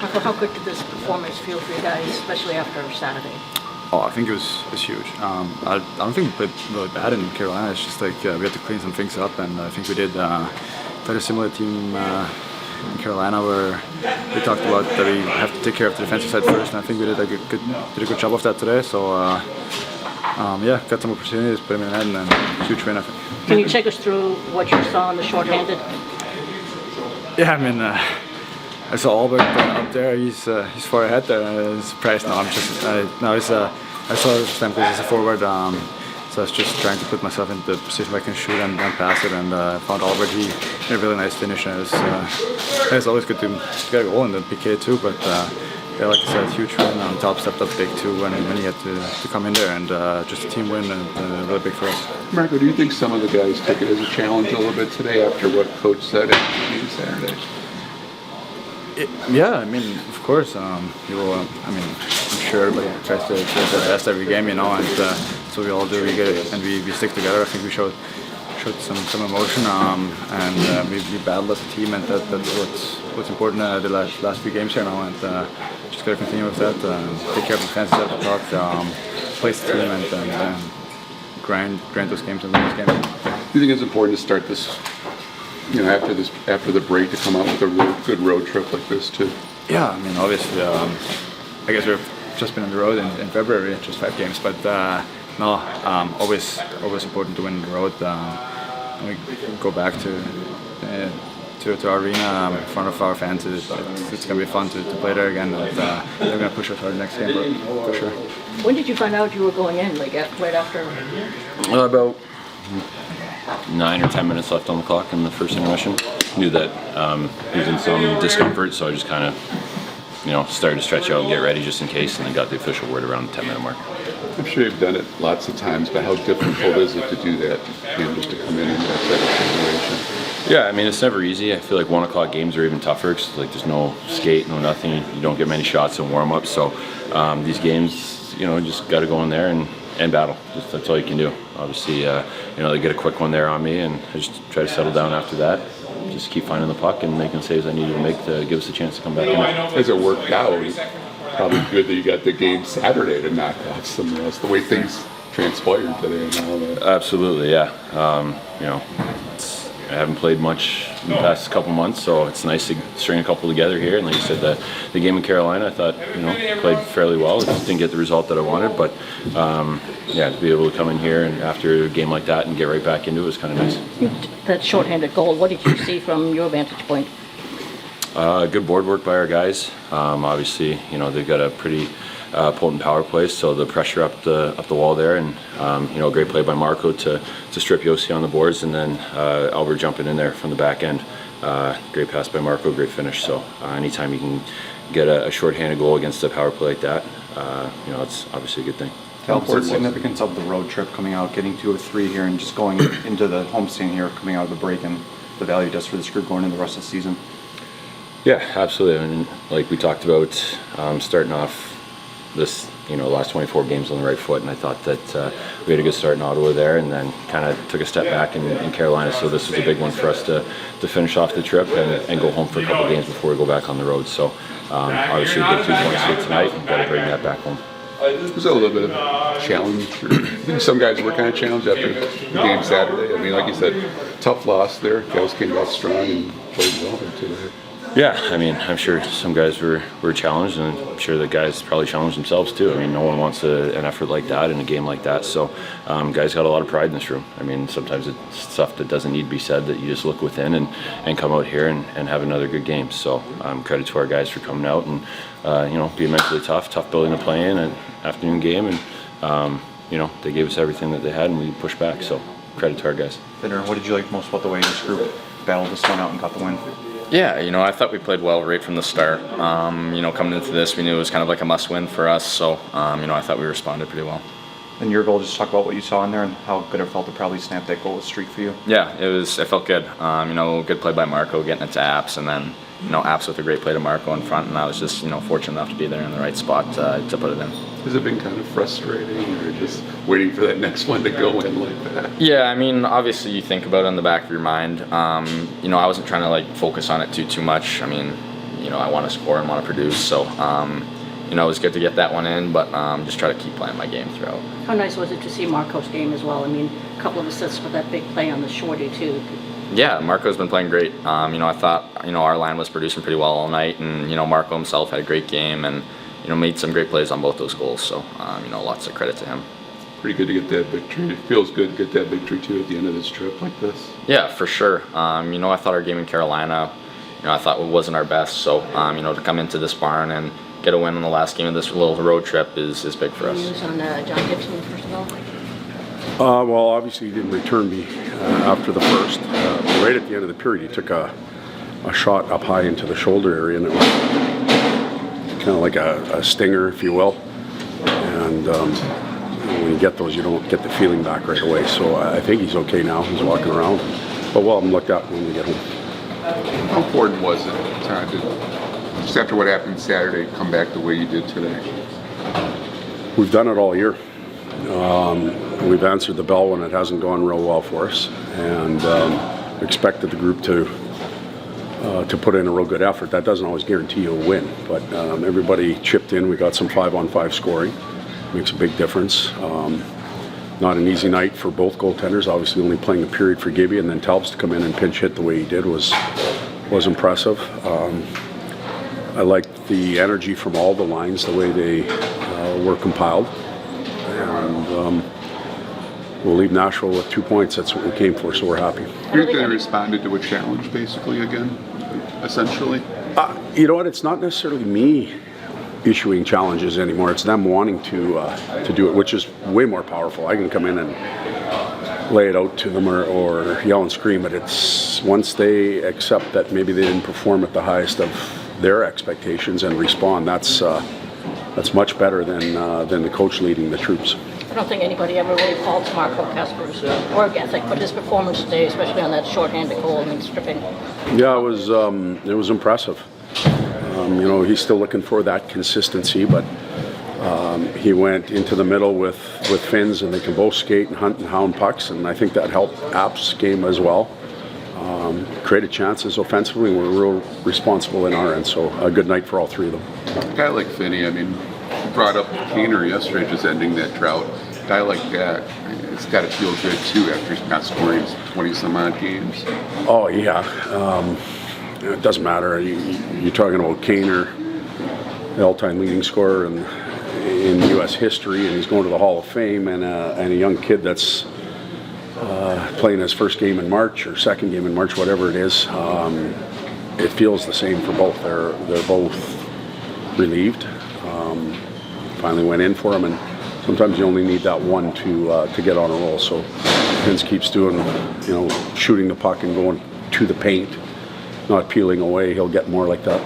How good did this performance feel for you guys, especially after Saturday? Oh, I think it was huge. I don't think we played really bad in Carolina. It's just like we had to clean some things up, and I think we did. Very similar team in Carolina, where we talked about that we have to take care of the defensive side first, and I think we did a good job of that today. So got some opportunities, put them in the net, and then huge win, I think. Can you take us through what you saw on the shorthanded? Yeah, I mean, I saw Albert up there. He's far ahead there. I was surprised. No, I saw him because he's a forward. So I was just trying to put myself in the position where I can shoot and pass it, and found Albert. He had a really nice finish, and it's always good to get a goal in the PK too. But like I said, huge win. Talbot stepped up big too when he had to come in there, and just a team win and really big for us. Marco, do you think some of the guys took it as a challenge a little bit today after what Coach said on Saturday? Yeah, I mean, of course. I'm sure everybody tries to do their best every game, and so we all do. We get it, and we stick together. I think we showed some emotion, and we battled as a team, and that's what's important the last few games here now, and just gotta continue with that. Take care of the fans at the top, place the team, and grind those games and win those games. Do you think it's important to start this? After the break, to come out with a good road trip like this too. Yeah, I mean, obviously, I guess we've just been on the road in February, just 5 games, but always important to win the road. We go back to our arena in front of our fans. It's going to be fun to play there again. And, they're going to push us hard next game, for sure. When did you find out you were going in? Like right after? About 9 or 10 minutes left on the clock in the first intermission. Knew that he was in some discomfort, so I just kind of, started to stretch out and get ready just in case, and then got the official word around the 10-minute mark. I'm sure you've done it lots of times, but how difficult is it to do that? Just to come in that type of situation. Yeah, I mean, it's never easy. I feel like 1 o'clock games are even tougher because there's no skate, no nothing. You don't get many shots in warm-up, so these games, just got to go in there and battle. That's all you can do. Obviously, they get a quick one there on me, and I just try to settle down after that. Just keep finding the puck and making saves I needed to make to give us a chance to come back in. As it worked out, it's probably good that you got the game Saturday to knock off somewhere else. The way things transpired today and all that. Absolutely, yeah. I haven't played much in the past couple months, so it's nice to string a couple together here. And like you said, the game in Carolina, I thought played fairly well. I just didn't get the result that I wanted, but to be able to come in here and after a game like that and get right back into it was kind of nice. That shorthanded goal, what did you see from your vantage point? Good board work by our guys. Obviously, they've got a pretty potent power play, so the pressure up the wall there, and great play by Marco to strip Yossi on the boards, and then Albert jumping in there from the back end. Great pass by Marco, great finish. So anytime you can get a shorthanded goal against a power play like that, it's obviously a good thing. What's the significance of the road trip coming out, getting 2 of 3 here, and just going into the homestand here, coming out of the break, and the value it does for this group going into the rest of the season? Yeah, absolutely. I mean, like we talked about, starting off this, last 24 games on the right foot, and I thought that we had a good start in Ottawa there, and then kind of took a step back in Carolina. So this was a big one for us to finish off the trip and go home for a couple games before we go back on the road. So obviously, a good 2 points here tonight, and got to bring that back home. Was a little bit of a challenge. I think some guys were kind of challenged after the game Saturday. I mean, like you said, tough loss there. Guys came back strong and played well today. Yeah, I mean, I'm sure some guys were challenged, and I'm sure the guys probably challenged themselves too. I mean, no one wants an effort like that in a game like that. So guys got a lot of pride in this room. I mean, sometimes it's stuff that doesn't need to be said, that you just look within and come out here and have another good game. So credit to our guys for coming out and being mentally tough building the play in an afternoon game, and they gave us everything that they had, and we pushed back. So credit to our guys. Finner, what did you like most about the way this group battled this one out and got the win? Yeah, I thought we played well right from the start. Coming into this, we knew it was kind of like a must-win for us, so, I thought we responded pretty well. And your goal, just talk about what you saw in there and how good it felt to probably snap that goal streak for you. Yeah, it felt good. Good play by Marco, getting it to Apps, and then, Apps with a great play to Marco in front, and I was just, fortunate enough to be there in the right spot to put it in. Has it been kind of frustrating, or just waiting for that next one to go in like that? Yeah, I mean, obviously you think about it in the back of your mind. I wasn't trying to focus on it too much. I mean, I want to score and want to produce. So, it was good to get that one in, but just try to keep playing my game throughout. How nice was it to see Marco's game as well? I mean, a couple of assists with that big play on the shorty too. Yeah, Marco's been playing great. I thought, our line was producing pretty well all night, and, Marco himself had a great game and, made some great plays on both those goals. So, lots of credit to him. Pretty good to get that victory. It feels good to get that victory too at the end of this trip like this. Yeah, for sure. I thought our game in Carolina, I thought it wasn't our best. So, to come into this barn and get a win in the last game of this little road trip is big for us. News on John Gibson, first of all? Well, obviously he didn't return me after the first. Right at the end of the period, he took a shot up high into the shoulder area, and it was kind of like a stinger, if you will. And when you get those, you don't get the feeling back right away. So I think he's okay now. He's walking around. But we'll have him looked at when we get home. How important was it, Todd, just after what happened Saturday, come back the way you did today? We've done it all year. We've answered the bell when it hasn't gone real well for us, and expected the group to put in a real good effort. That doesn't always guarantee you a win, but everybody chipped in. We got some 5-on-5 scoring. Makes a big difference. Not an easy night for both goaltenders. Obviously, only playing a period for Gibby, and then Talbot to come in and pinch hit the way he did was impressive. I liked the energy from all the lines, the way they were compiled. And we'll leave Nashville with 2 points. That's what we came for, so we're happy. You think they responded to a challenge, basically, again, essentially? You know what? It's not necessarily me issuing challenges anymore. It's them wanting to do it, which is way more powerful. I can come in and lay it out to them or yell and scream, but it's once they accept that maybe they didn't perform at the highest of their expectations and respond, that's much better than the coach leading the troops. I don't think anybody ever really faults Marco Kasper's work ethic, but his performance today, especially on that shorthanded goal and stripping. Yeah, it was impressive. He's still looking for that consistency, but he went into the middle with Finns, and they can both skate and hunt and hound pucks, and I think that helped App's game as well. Created chances offensively, and we're real responsible in our end, so a good night for all three of them. A guy like Finnie, brought up Kaner yesterday, just ending that drought. A guy like that, it's got to feel good too after he's not scoring 20-some-odd games. Oh, yeah. It doesn't matter. You're talking about Kaner, the all-time leading scorer in U.S. history, and he's going to the Hall of Fame, and a young kid that's playing his first game in March or second game in March, whatever it is. It feels the same for both. They're both relieved. Finally went in for him, and sometimes you only need that one to get on a roll. So Vince keeps doing, shooting the puck and going to the paint, not peeling away. He'll get more like that.